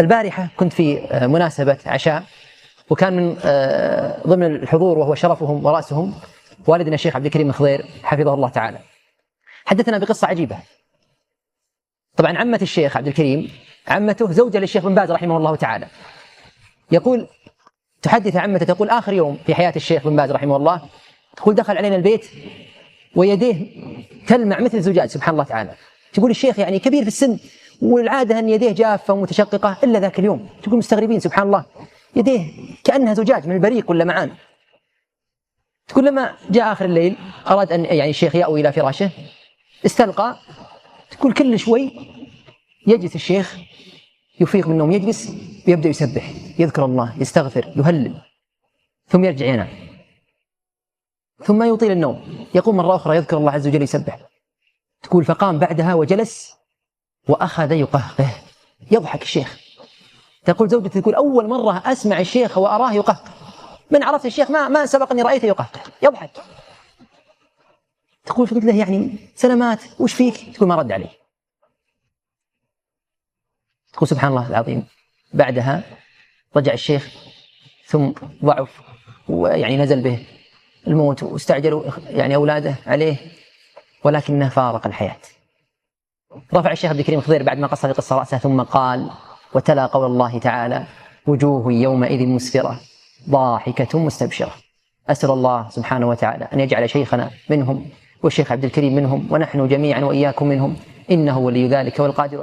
البارحة كنت في مناسبة عشاء، وكان من ضمن الحضور وهو شرفهم ورأسهم والدنا الشيخ عبد الكريم الخضير حفظه الله تعالى. حدثنا بقصة عجيبة. طبعا عمة الشيخ عبد الكريم عمته زوجة للشيخ بن باز رحمه الله تعالى. يقول تحدث عمته تقول آخر يوم في حياة الشيخ بن باز رحمه الله، تقول دخل علينا البيت ويديه تلمع مثل زجاج سبحان الله تعالى. تقول الشيخ يعني كبير في السن، والعادة أن يديه جافة ومتشققة، إلا ذاك اليوم تقول مستغربين سبحان الله يديه كأنها زجاج من البريق ولا معان. تقول لما جاء آخر الليل أراد أن يعني الشيخ يأوي إلى فراشه استلقى، تقول كل شوي يجلس الشيخ يفيق من النوم، يجلس ويبدأ يسبح يذكر الله يستغفر يهلل، ثم يرجع ينام، ثم يطيل النوم، يقوم مرة أخرى يذكر الله عز وجل يسبح. تقول فقام بعدها وجلس وأخذ يقهقه يضحك الشيخ. تقول زوجتي تقول أول مرة أسمع الشيخ وأراه يقهقه، من عرفت الشيخ ما سبقني رأيته يقهقه يضحك. تقول فقلت له يعني سلامات وش فيك؟ تقول ما رد عليه. تقول سبحان الله العظيم بعدها رجع الشيخ ثم ضعف ويعني نزل به الموت واستعجلوا يعني أولاده عليه، ولكنه فارق الحياة. رفع الشيخ عبد الكريم الخضير بعد ما قص القصة رأسه ثم قال وتلا قول الله تعالى وجوه يومئذ مسفرة ضاحكة مستبشرة. أسأل الله سبحانه وتعالى أن يجعل شيخنا منهم والشيخ عبد الكريم منهم ونحن جميعا وإياكم منهم، إنه ولي ذلك والقادر عليه.